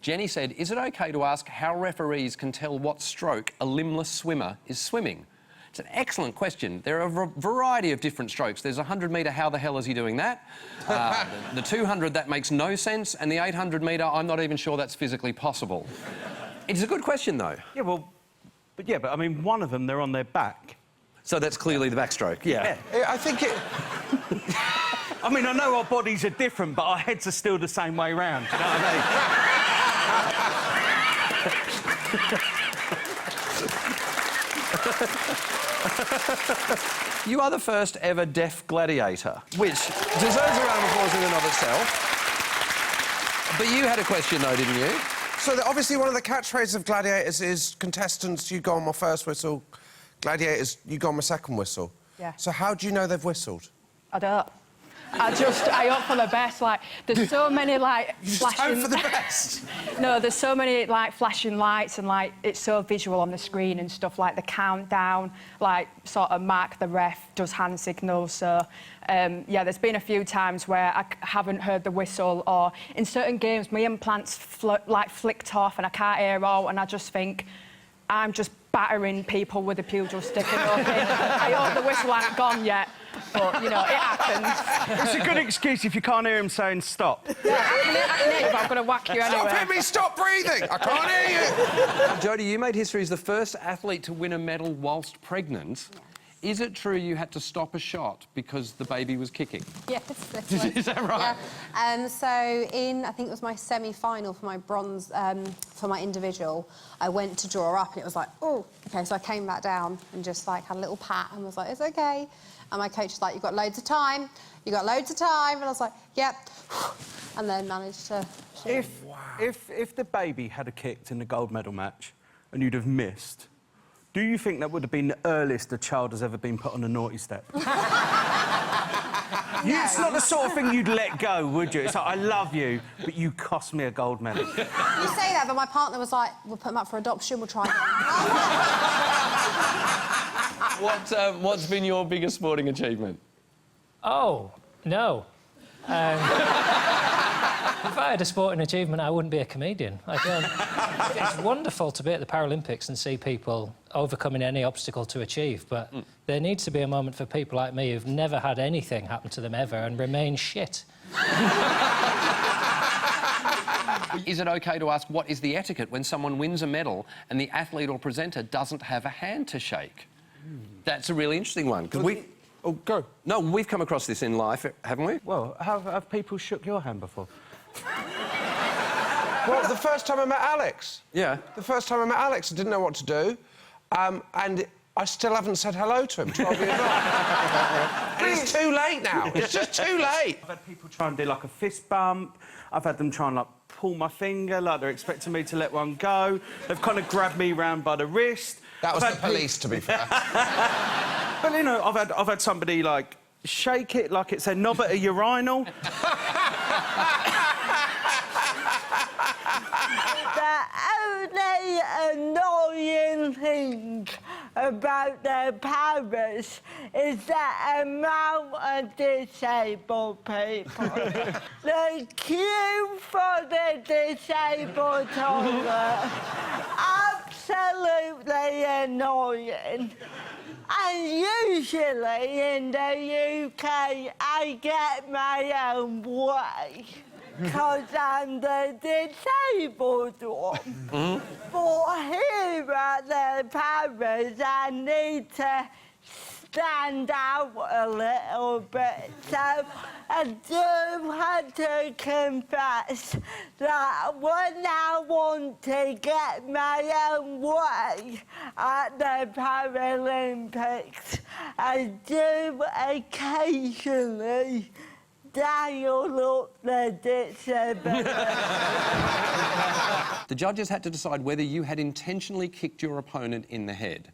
Jenny said, is it OK to ask how referees can tell what stroke a limbless swimmer is swimming? It's an excellent question. There are a variety of different strokes. There's 100-metre, how the hell is he doing that? The 200, that makes no sense. And the 800-metre, I'm not even sure that's physically possible. It's a good question, though. Yeah, well... But, I mean, one of them, they're on their back. So that's clearly the backstroke, yeah. I think it... I mean, I know our bodies are different, but our heads are still the same way round. You know what I mean? You are the first ever deaf gladiator, which deserves a round of applause in and of itself. But you had a question, though, didn't you? So, obviously, one of the catchphrases of gladiators is, contestants, you go on my first whistle, gladiators, you go on my second whistle. Yeah. So how do you know they've whistled? I don't. I hope for the best. Like, there's so many, like, you flashing... just hope for the best? No, there's so many, like, flashing lights and, like, it's so visual on the screen and stuff, like the countdown, like, sort of Mark the ref does hand signals, so... yeah, there's been a few times where I haven't heard the whistle, or in certain games my implants, flicked off and I can't hear out, and I just think I'm just battering people with a pugil stick and hoping I hope the whistle ain't gone yet. But, you know, it happens. It's a good excuse if you can't hear him saying stop. Yeah, I can hear you, but I'm going to whack you anyway. Stop hitting me! Stop breathing! I can't hear you! Jodie, you made history as the first athlete to win a medal whilst pregnant. Yes. Is it true you had to stop a shot because the baby was kicking? Yes, Is that right? Yeah. So in, I think it was my semi-final for my bronze, for my individual, I went to draw up and it was like, oh, OK, so I came back down and just, like, had a little pat and was like, it's OK. And my coach was like, you've got loads of time, you've got loads of time. And I was like, yep. And then managed to shoot. If the baby had kicked in the gold medal match and you'd have missed, do you think that would have been the earliest a child has ever been put on a naughty step? It's not the sort of thing you'd let go, would you? It's like, I love you, but you cost me a gold medal. You say that, but my partner was like, we'll put him up for adoption, we'll try again. What's been your biggest sporting achievement? Oh, no. If I had a sporting achievement, I wouldn't be a comedian. I don't... It's wonderful to be at the Paralympics and see people overcoming any obstacle to achieve, but there needs to be a moment for people like me who've never had anything happen to them ever and remain shit. Is it OK to ask what is the etiquette when someone wins a medal and the athlete or presenter doesn't have a hand to shake? That's a really interesting one, because we... Oh, go. No, we've come across this in life, haven't we? Well, have people shook your hand before? Well, the first time I met Alex. Yeah. The first time I met Alex, I didn't know what to do. And I still haven't said hello to him, 12 years on. And it's too late now. It's just too late. I've had people try and do, like, a fist bump. I've had them try and, like, pull my finger, like they're expecting me to let one go. They've kind of grabbed me round by the wrist. That was the police, to be fair. But, you know, I've had somebody, like, shake it like it's a knob at a urinal. The only annoying thing about the Paris is the amount of disabled people. The queue for the disabled toilet, absolutely annoying. And usually in the UK, I get my own way. Because I'm the disabled one. But here at the Paris, I need to stand out a little bit. So I do have to confess that when I want to get my own way at the Paralympics, I do occasionally dial up the disability. The judges had to decide whether you had intentionally kicked your opponent in the head.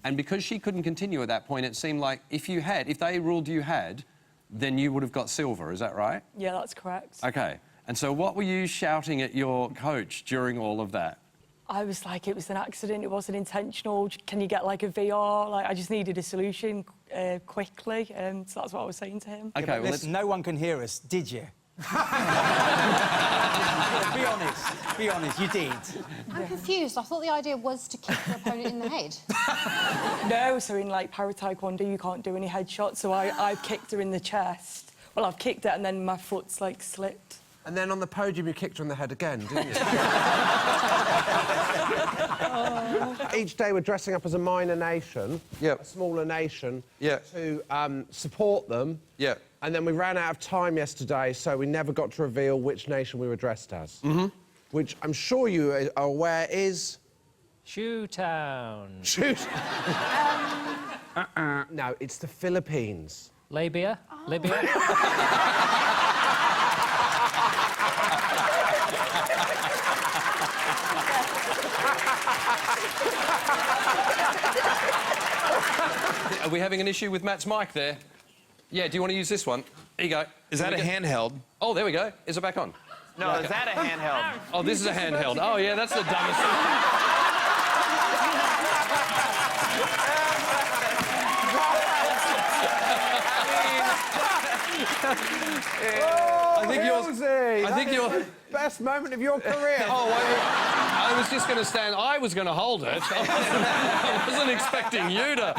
And because she couldn't continue at that point, it seemed like if they ruled you had, then you would have got silver, is that right? Yeah, that's correct. OK. And so what were you shouting at your coach during all of that? I was like, it was an accident, it wasn't intentional. Can you get, like, a VR? Like, I just needed a solution quickly, so that's what I was saying to him. OK, well, listen, no one can hear us, did you? Be honest. Be honest, you did. I'm confused. I thought the idea was to kick your opponent in the head. No, so in like para taekwondo you can't do any headshots, so I've kicked her in the chest. Well, I've kicked it and then my foot's like slipped. And then on the podium you kicked her on the head again, didn't you? Each day we're dressing up as a minor nation, a smaller nation, to support them. Yeah. And then we ran out of time yesterday, so we never got to reveal which nation we were dressed as. Mm-hmm. Which I'm sure you are aware is... Shoetown. No, it's the Philippines. Labia? Oh. Libya? Are we having an issue with Matt's mic there? Yeah, do you want to use this one? Here you go. Is that a handheld? Oh, there we go. Is it back on? No, is that a handheld? Oh, this is a handheld. Oh, yeah, that's the dumbest thing. I think you're... Best moment of your career. Oh, I was just going to stand... I was going to hold it. I wasn't expecting you to...